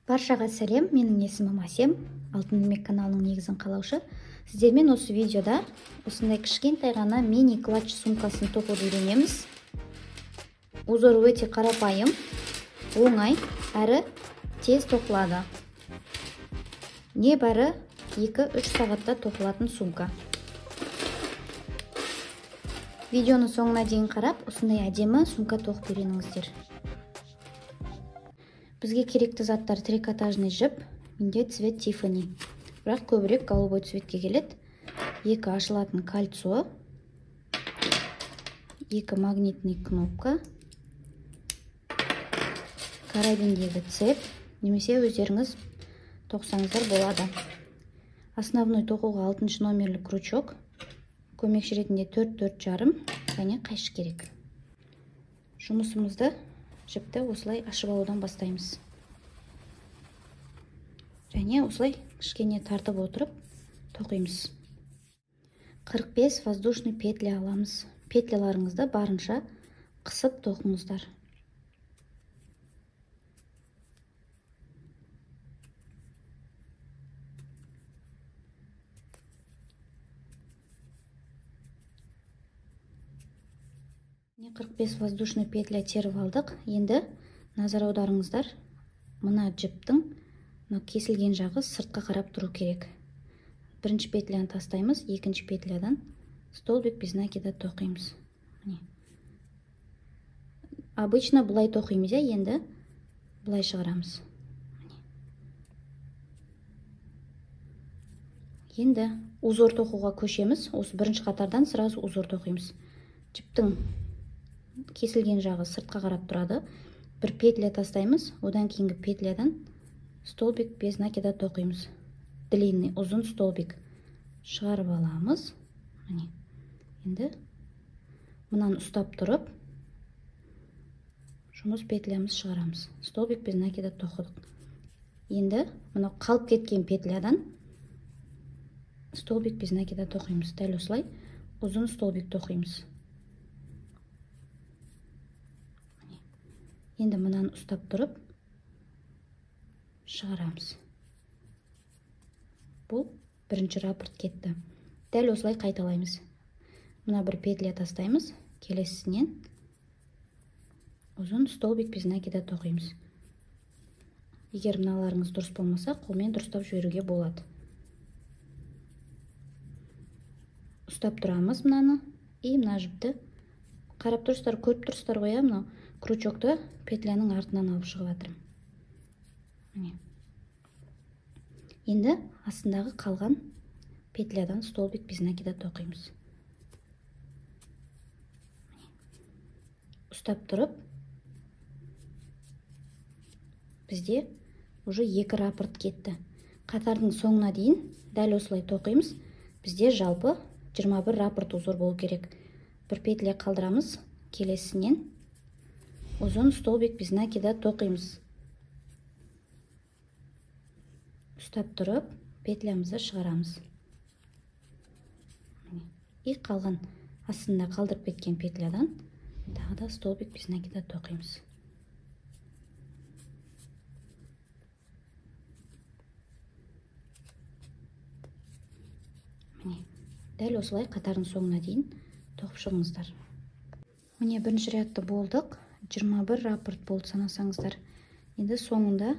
Баршаға сәлем, менің есімім Асем, Алтын Ілмек каналының негізін қалаушы. Сіздермен осы видеода осындай кішкентай ғана мини клатч сумкасын тоқуды үйренеміз. Узоры өте қарапайым, оңай әрі тез тоқылады. Небәрі 2-3 сағатта тоқылатын сумка. Видеоны соңына дейін қарап, осындай әдемі сумка тоқып үйреніңіздер. Бізге керекті заттар: трикотажный жіп, менде цвет Тиффани. Бірақ көбірек голубой цветке келеді. 2 ашылатын кольцо, 2 магнитный кнопка, карабиндегі цеп, немесе өздеріңіз тоқсаңыздар болады. Основной тоқуға 6 номерлі крючок, көмекші ретінде 4-4,5 және қайшы керек. Жұмысымызды жіпті осылай ашып алудан бастаймыз. Және осылай кішкене тартып отырып тоқимыз. 45 воздушный петля аламыз. Петляларыңызды барынша қысып тоқыңыздар. Не 45 воздушный петля теріп алдық. Енді назар аударыңыздар. Мына жіптің кесілген жағы сыртқа қарап тұру керек. Бірінші петляны тастаймыз, екінші петлядан столбик без накида тоқимыз. Обычно бұлай тоқимыз, енді бұлай шығарамыз. Енді узор тоқуға көшеміз. Осы бірінші қатардан сразу узор тоқимыз. Жіптің кесілген жағы сыртқа қарап тұрады. Бір петля тастаймыз, одан кейінгі петлядан столбик без накида тоқимыз. Длинный, ұзын столбик шығарып аламыз. Енді мұнан ұстап тұрып, жұмыс петлямыз шығарамыз. Столбик без накида тоқыдық. Енді мұны қалып кеткен петлядан столбик без накида тоқимыз. Дәл осылай ұзын столбик тоқимыз. Енді мұнан ұстап тұрып шығарамыз. Бұл бірінші раппорт кетті. Дәл осылай қайталаймыз. Мұна бір петля тастаймыз, келесінен ұзын столбик без накида тоқимыз. Егер мыналарыңыз дұрыс болмаса, қолмен дұрыстап жіберуге болады. Ұстап тұрамыз мынаны, мына жіпті қарап тұрсыздар, көріп тұрсыздар ғой, мынау крючокты петляның артынан алып шығып жатырмын. Енді астындағы қалған петлядан столбик без накида тоқимыз. Ұстап тұрып, бізде уже 2 раппорт кетті. Қатардың соңына дейін дәл осылай тоқимыз. Бізде жалпы 21 раппорт узор болу керек. Бір петля қалдырамыз, келесінен ұзын столбик без накида тоқимыз. Ұстап тұрып, петлямызды шығарамыз. Қалған астында қалдырып кеткен петлядан тағы да столбик без накида тоқимыз. Дәл осылай қатардың соңына дейін тоқып шығыңыздар. Міне бірінші рядты болдық. 21 раппорт болды санасаңыздар. Енді соңында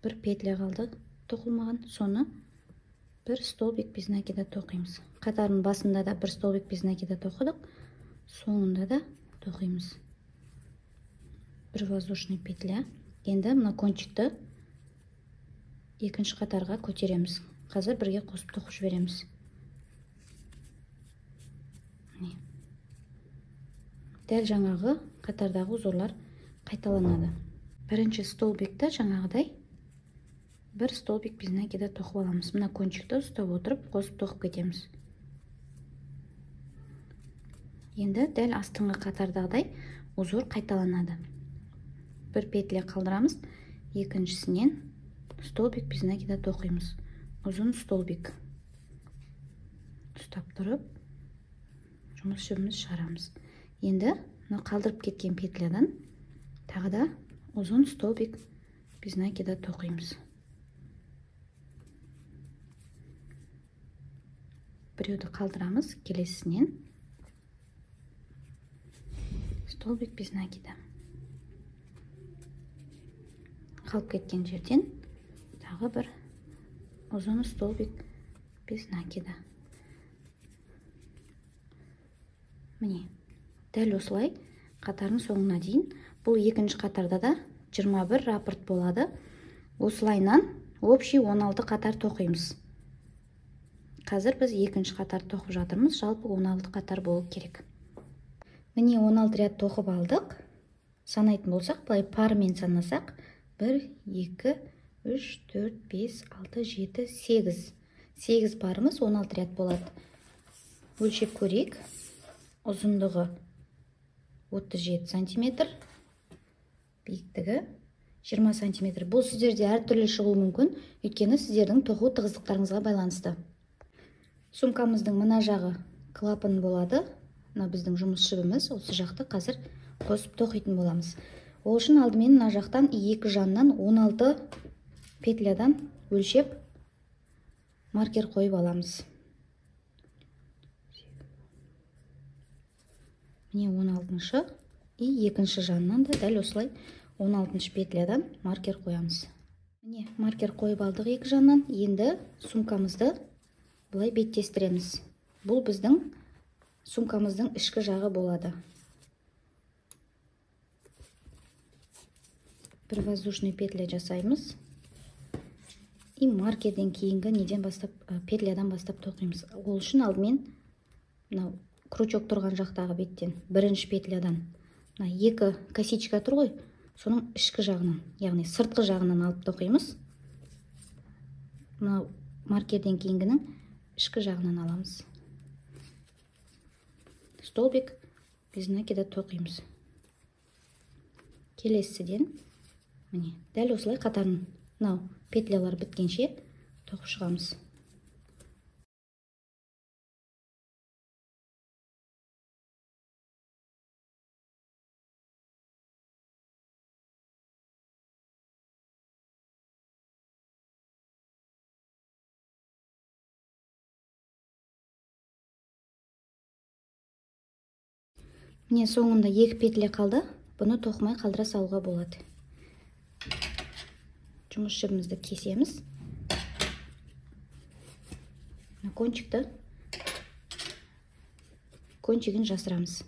бір петля қалды тоқылмаған, соны бір столбик без накида тоқимыз. Қатардың басында да бір столбик без накида тоқыдық, соңында да тоқимыз. Бір воздушный петля. Енді мына кончикті екінші қатарға көтереміз. Қазір бірге қосып тоқып жібереміз. Дәл жаңағы қатардағы узорлар қайталанады. Бірінші столбикті жаңағыдай бір столбик без накида тоқып аламыз. Мына кончикті ұстап отырып, қосып тоқып кетеміз. Енді дәл астыңғы қатардағыдай узор қайталанады. Бір петля қалдырамыз, екіншісінен столбик без накида тоқимыз. Ұзын столбик. Ұстап тұрып, жұмыс жібіміз шығарамыз. Енді қалдырып кеткен петлядан тағы да ұзын столбик без накида тоқимыз. біреуді қалдырамыз, келесінен столбик без накида. Қалып кеткен жерден тағы бір ұзын столбик без накида. Міне, дәл осылай қатардың соңына дейін. Бұл екінші қатарда да 21 раппорт болады. Осылайнан общий 16 қатар тоқимыз. Қазір біз екінші қатар тоқып жатырмыз. Жалпы 16 қатар болу керек. Міне 16 ряд тоқып алдық. Санайтын болсақ, былай парымен санасақ, 1, 2, 3, 4, 5, 6, 7, 8. 8 парымыз 16 ряд болады. Өлшеп көрейік. Ұзындығы 37 сантиметр, биіктігі 20 сантиметр. Бұл сіздерде әртүрлі шығуы мүмкін, өйткені сіздердің тоқу тығыздықтарыңызға байланысты. Сумкамыздың мына жағы клапан болады. Мына біздің жұмыс жібіміз, осы жақты қазір қосып тоқитын боламыз. Ол үшін алдымен мына жақтан екі жаннан 16 петлядан өлшеп маркер қойып аламыз. Міне 16-шы и екінші жаннан да дәл осылай 16-шы петлядан маркер қоямыз. Міне маркер қойып алдық екі жаннан. Енді сумкамызды бұлай беттестіреміз. Бұл біздің сумкамыздың ішкі жағы болады. Бір воздушный петля жасаймыз. И маркерден кейінгі неден бастап, петлядан бастап тоқимыз. Ол үшін алдымен крючок тұрған жақтағы беттен, бірінші петлядан, екі косичка тұр ғой, соның ішкі жағынан, яғни сыртқы жағынан алып тоқимыз. Маркерден кейінгінің ішкі жағынан аламыз. Столбик без накида тоқимыз. Келесіден, міне, дәл осылай қатарын, петлялар біткенше тоқып шығамыз. Міне соңында екі петля қалды. Бұны тоқымай қалдыра салуға болады. Жұмыс жібімізді кесеміз. Кончигін жасырамыз.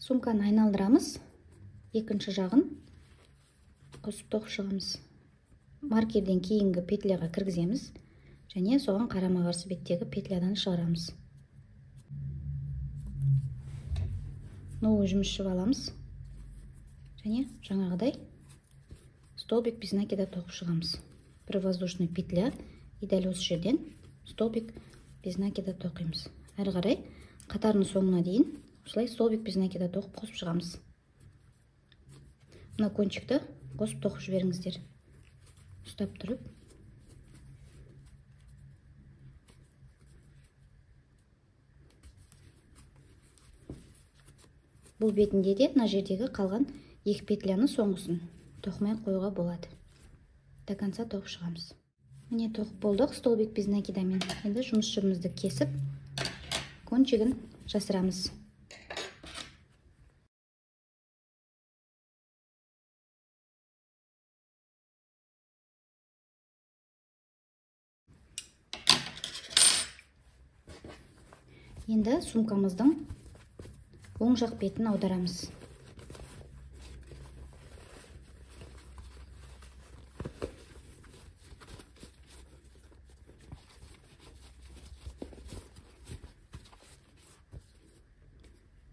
Сумканы айналдырамыз. Екінші жағын қосып тоқып шығамыз. Маркерден кейінгі петляға кіргіземіз және соған қарама-қарсы беттегі петлядан шығарамыз. Новый жұмыс жіп аламыз және жаңағыдай столбик без накида тоқып шығамыз. Бір воздушный петля и дәл осы жерден столбик без накида тоқимыз. Әрі қарай қатардың соңына дейін осылай столбик без накида тоқып қосып шығамыз. Мына кончикті қосып тоқып жіберіңіздер. Ұстап тұрып. Бұл бетінде де мына жердегі қалған екі петляны соңғысын тоқымай қоюға болады. До конца тоқып шығамыз. Міне тоқып болдық столбик без накидамен. Енді жұмыс жібімізді кесіп, кончигін жасырамыз. Енді сумкамыздың оң жақ бетін аударамыз.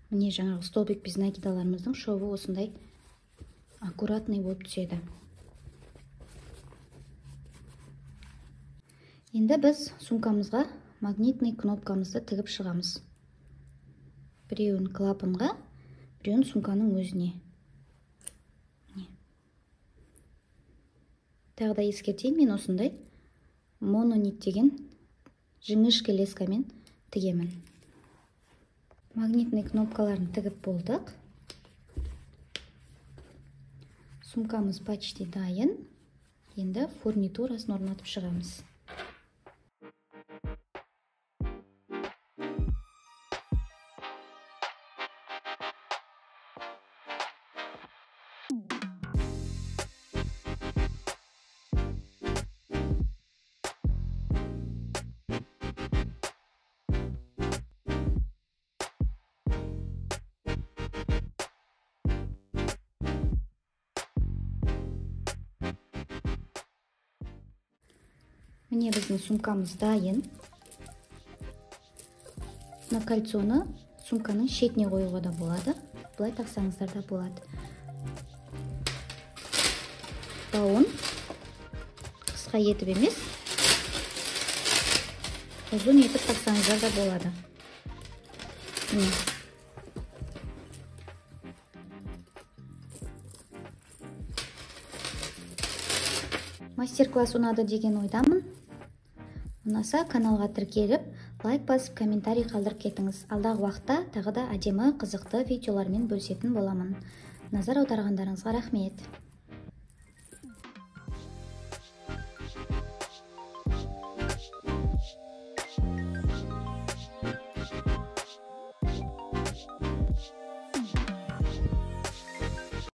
Міне жаңағы столбик без накидаларымыздың шовы осындай аккуратный болып түседі. Енді біз сумкамызға магнитный кнопкамызды тігіп шығамыз. Біреуін клапанға, біреуін сумканың өзіне. Тағы да ескертейін, мен осындай мононит деген жіңішке лескамен тігемін. Магнитный кнопкаларын тігіп болдық. Сумкамыз почти дайын. Енді фурнитурасын орнатып шығамыз. Міне біздің сумкамыз дайын. Мына кольцоны сумканың шетіне қоюға да болады. Бұлай тақсаңыздар да болады. Бауын қысқа етіп емес, ұзын етіп тақсаңыздар да болады. Мастер-класс ұнады деген ойдамын. Ұнаса каналға тіркеліп, лайк басып, комментарий қалдырып кетіңіз. Алдағы уақытта тағы да әдемі, қызықты видеолармен бөлісетін боламын. Назар аударғандарыңызға рахмет.